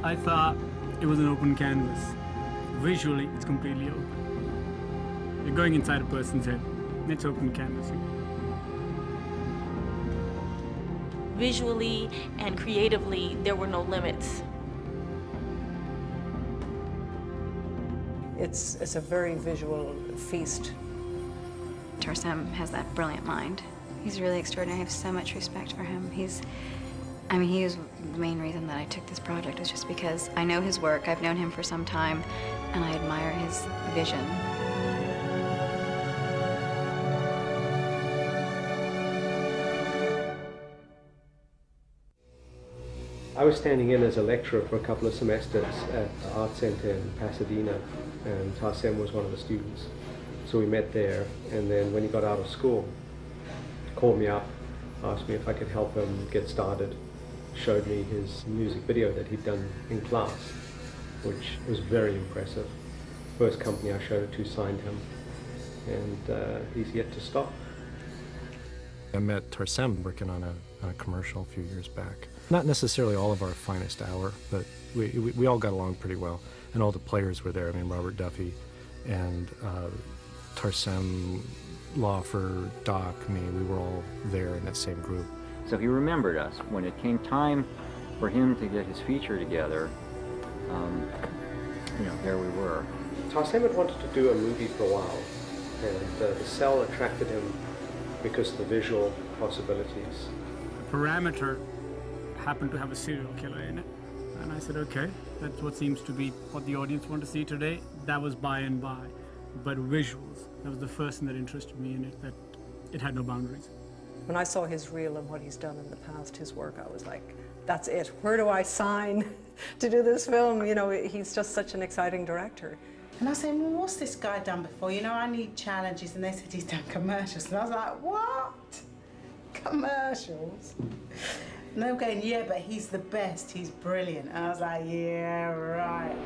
I thought it was an open canvas. Visually, it's completely open. You're going inside a person's head. It's open canvassing. Visually and creatively, there were no limits. It's a very visual feast. Tarsem has that brilliant mind. He's really extraordinary. I have so much respect for him. He is the main reason that I took this project, is just because I know his work, I've known him for some time, and I admire his vision. I was standing in as a lecturer for a couple of semesters at the Art Center in Pasadena, and Tarsem was one of the students. So we met there, and then when he got out of school, called me up, asked me if I could help him get started, showed me his music video that he'd done in class, which was very impressive. First company I showed it to signed him, and he's yet to stop. I met Tarsem working on a commercial a few years back. Not necessarily all of our finest hour, but we all got along pretty well, and all the players were there. I mean, Robert Duffy and Tarsem, Laufer, Doc, me, we were all there in that same group. So he remembered us. When it came time for him to get his feature together, there we were. Tarsem had wanted to do a movie for a while, and the cell attracted him because of the visual possibilities. Parameter happened to have a serial killer in it. And I said, okay, that's what seems to be what the audience want to see today. That was by and by. But visuals, that was the first thing that interested me in it, that it had no boundaries. When I saw his reel and what he's done in the past, his work, I was like, that's it. Where do I sign to do this film? You know, he's just such an exciting director. And I said, well, what's this guy done before? You know, I need challenges. And they said he's done commercials. And I was like, what? Commercials? And they were going, yeah, but he's the best. He's brilliant. And I was like, yeah, right.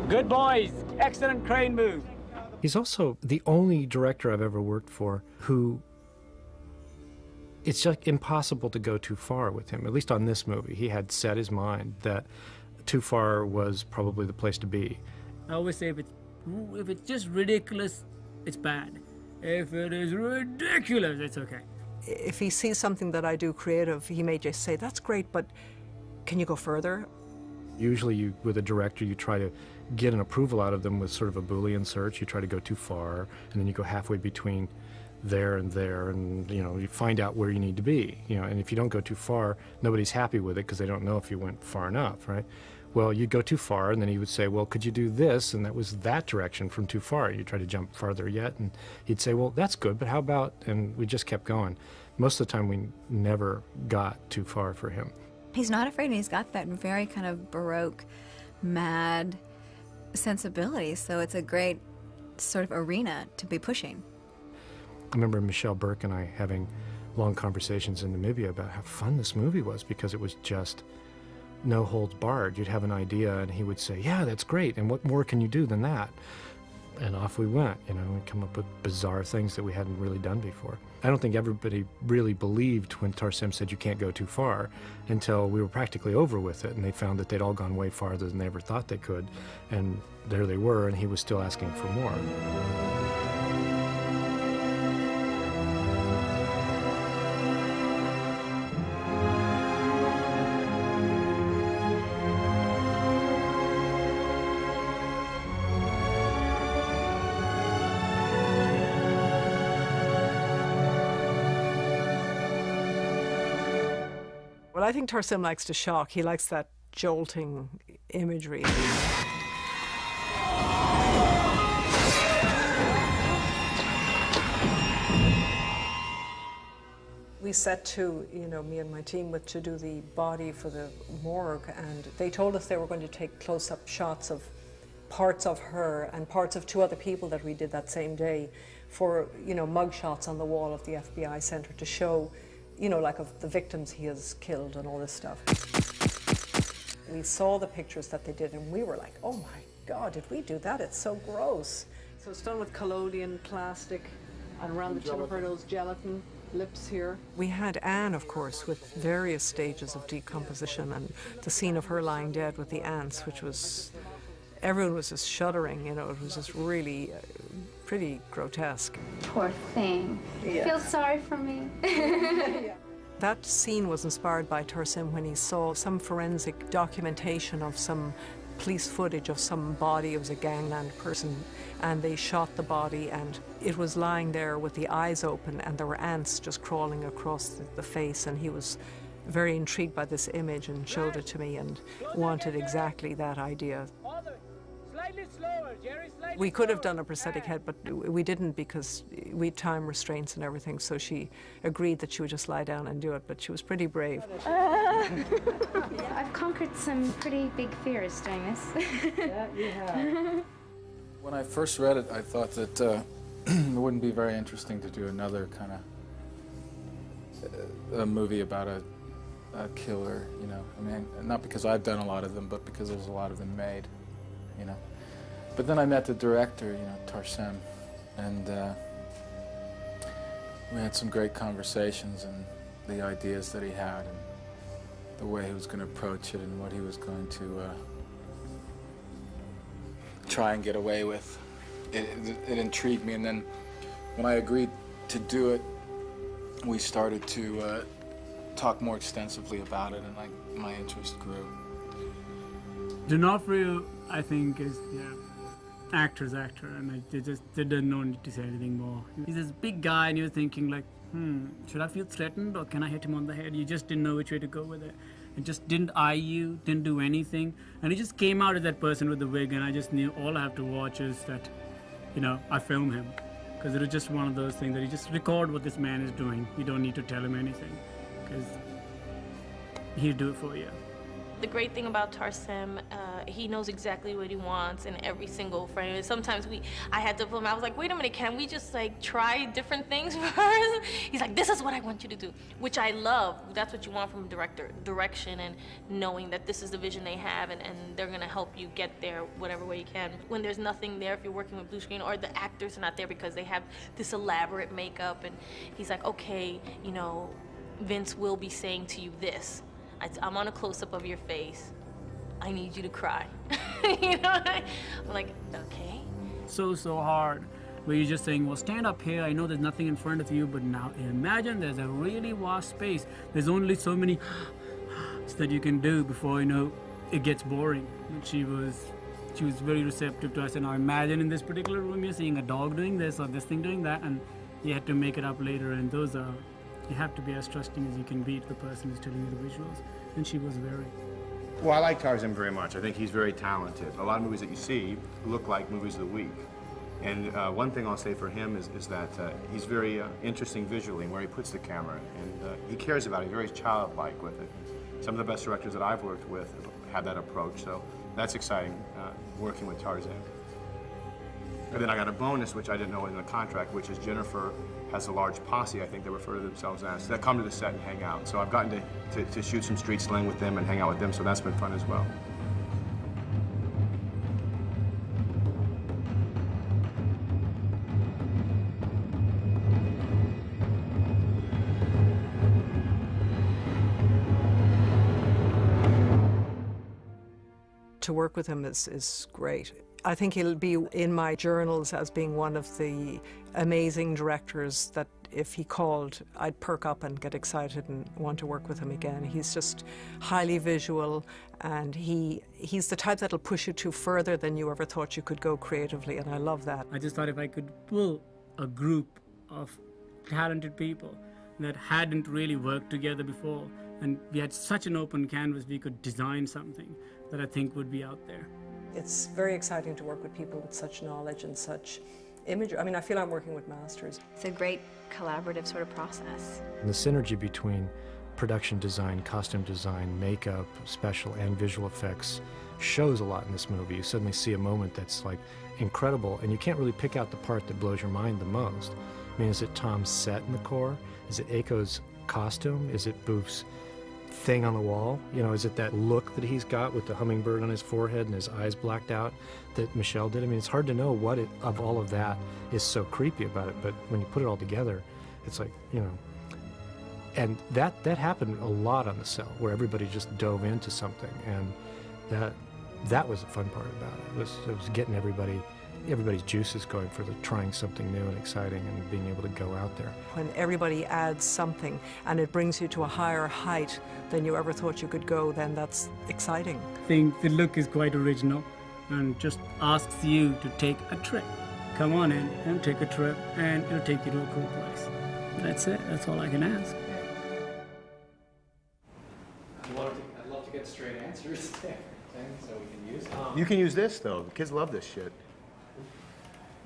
Good boys, excellent crane move. He's also the only director I've ever worked for who, it's just impossible to go too far with him. At least on this movie, he had set his mind that too far was probably the place to be. I always say if it's just ridiculous, it's bad. If it is ridiculous, it's okay. If he sees something that I do creative, he may just say, that's great, but can you go further? Usually with a director, you try to get an approval out of them with sort of a Boolean search. You try to go too far, and then you go halfway between there, and you find out where you need to be. And if you don't go too far, nobody's happy with it because they don't know if you went far enough, right? Well, you'd go too far, and then he would say, well, could you do this? And that was that direction from too far. You try to jump farther yet, and he'd say, well, that's good, but how about, and we just kept going. Most of the time, we never got too far for him. He's not afraid, and he's got that very kind of Baroque, mad sensibility, so it's a great sort of arena to be pushing. I remember Michelle Burke and I having long conversations in Namibia about how fun this movie was, because it was just no holds barred. You'd have an idea and he would say, yeah, that's great, and what more can you do than that? And off we went, we'd come up with bizarre things that we hadn't really done before. I don't think everybody really believed when Tarsem said you can't go too far until we were practically over with it, and they found that they'd all gone way farther than they ever thought they could. And there they were, and he was still asking for more. Well, I think Tarsem likes to shock. He likes that jolting imagery. We set to, me and my team, to do the body for the morgue, and they told us they were going to take close-up shots of parts of her and parts of two other people that we did that same day for, mug shots on the wall of the FBI center to show you know, like of the victims he has killed and all this stuff. We saw the pictures that they did and we were like, oh my God, did we do that? It's so gross. So it's done with collodion plastic and around the tip of her nose, gelatin, lips here. We had Anne, of course, with various stages of decomposition, and the scene of her lying dead with the ants, which was, everyone was just shuddering, you know, it was just really pretty grotesque. Poor thing. Yeah. Feel sorry for me. That scene was inspired by Tarsem when he saw some forensic documentation of some police footage of some body. It was a gangland person, and they shot the body and it was lying there with the eyes open and there were ants just crawling across the face, and he was very intrigued by this image and showed it to me and wanted exactly that idea. We could have done a prosthetic head, but we didn't because we had time restraints and everything, so she agreed that she would just lie down and do it, but she was pretty brave. I've conquered some pretty big fears doing this. Yeah, you have. When I first read it, I thought that it wouldn't be very interesting to do another kind of a movie about a killer, you know. I mean, not because I've done a lot of them, but because there's a lot of them made, you know. But then I met the director, you know, Tarsem, and we had some great conversations, and the ideas that he had, and the way he was going to approach it, and what he was going to try and get away with. It intrigued me, and then when I agreed to do it, we started to talk more extensively about it, and my interest grew. D'Onofrio, I think, is actor's actor, and they didn't know need to say anything more. He's this big guy, and you're thinking like, should I feel threatened or can I hit him on the head? You just didn't know which way to go with it. It just didn't eye you, didn't do anything, and he just came out as that person with the wig, and I just knew all I have to watch is that, you know, I film him, because it was just one of those things that you just record what this man is doing. You don't need to tell him anything, because he'll do it for you. The great thing about Tarsem, he knows exactly what he wants in every single frame. And sometimes I had to film. I was like, wait a minute, can we just like try different things first? He's like, this is what I want you to do, which I love. That's what you want from a director, direction and knowing that this is the vision they have, and they're gonna help you get there whatever way you can. When there's nothing there, if you're working with blue screen, or the actors are not there because they have this elaborate makeup, and he's like, okay, you know, Vince will be saying to you this. I'm on a close-up of your face. I need you to cry. You know, I'm like, okay. So hard, where you're just saying, well, stand up here. I know there's nothing in front of you, but now imagine there's a really vast space. There's only so many that you can do before, you know, it gets boring. And she was very receptive to us. I said, now imagine in this particular room you're seeing a dog doing this or this thing doing that, and you had to make it up later, and those are, you have to be as trusting as you can be to the person who's telling you the visuals, and she was very. Well, I like Tarsem very much. I think he's very talented. A lot of movies that you see look like movies of the week. And one thing I'll say for him is that he's very interesting visually in where he puts the camera, and he cares about it. He's very childlike with it. Some of the best directors that I've worked with have that approach, so that's exciting, working with Tarsem. And then I got a bonus, which I didn't know in the contract, which is Jennifer has a large posse, I think they refer to themselves as, that come to the set and hang out. So I've gotten to shoot some street slang with them and hang out with them, so that's been fun as well. To work with him is great. I think he'll be in my journals as being one of the amazing directors that if he called, I'd perk up and get excited and want to work with him again. He's just highly visual, and he's the type that'll push you to further than you ever thought you could go creatively, and I love that. I just thought if I could pull a group of talented people that hadn't really worked together before, and we had such an open canvas, we could design something that I think would be out there. It's very exciting to work with people with such knowledge and such imagery. I mean, I feel I'm working with masters. It's a great collaborative sort of process. And the synergy between production design, costume design, makeup, special and visual effects shows a lot in this movie. You suddenly see a moment that's like incredible, and you can't really pick out the part that blows your mind the most. I mean, is it Tom's set in the core? Is it Aiko's costume? Is it Booth's thing on the wall? You know, is it that look that he's got with the hummingbird on his forehead and his eyes blacked out that Michelle did? I mean, it's hard to know what of all of that is so creepy about it, but when you put it all together, it's like, you know. And that happened a lot on the cell, where everybody just dove into something, and that was the fun part about it. It was getting everybody's juices going for trying something new and exciting and being able to go out there. When everybody adds something and it brings you to a higher height than you ever thought you could go, then that's exciting. I think the look is quite original and just asks you to take a trip. Come on in and take a trip, and it'll take you to a cool place. That's it. That's all I can ask. I'd love to get straight answers to everything so we can use them. You can use this, though. The kids love this shit.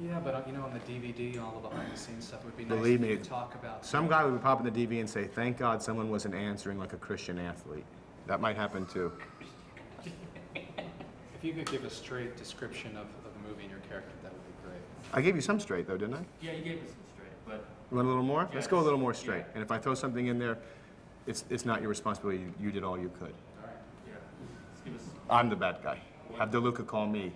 Yeah, but you know, on the DVD, all the behind-the-scenes stuff would be nice. Believe if me, you could talk about some guy would pop in the DV and say, "Thank God someone wasn't answering like a Christian athlete." That might happen too. If you could give a straight description of the movie and your character, that would be great. I gave you some straight, though, didn't I? Yeah, you gave us some straight, but... You want a little more? Yeah, Let's go a little more straight. Yeah. And if I throw something in there, it's not your responsibility. You did all you could. All right, yeah. Let's give us... I'm the bad guy. Have DeLuca call me.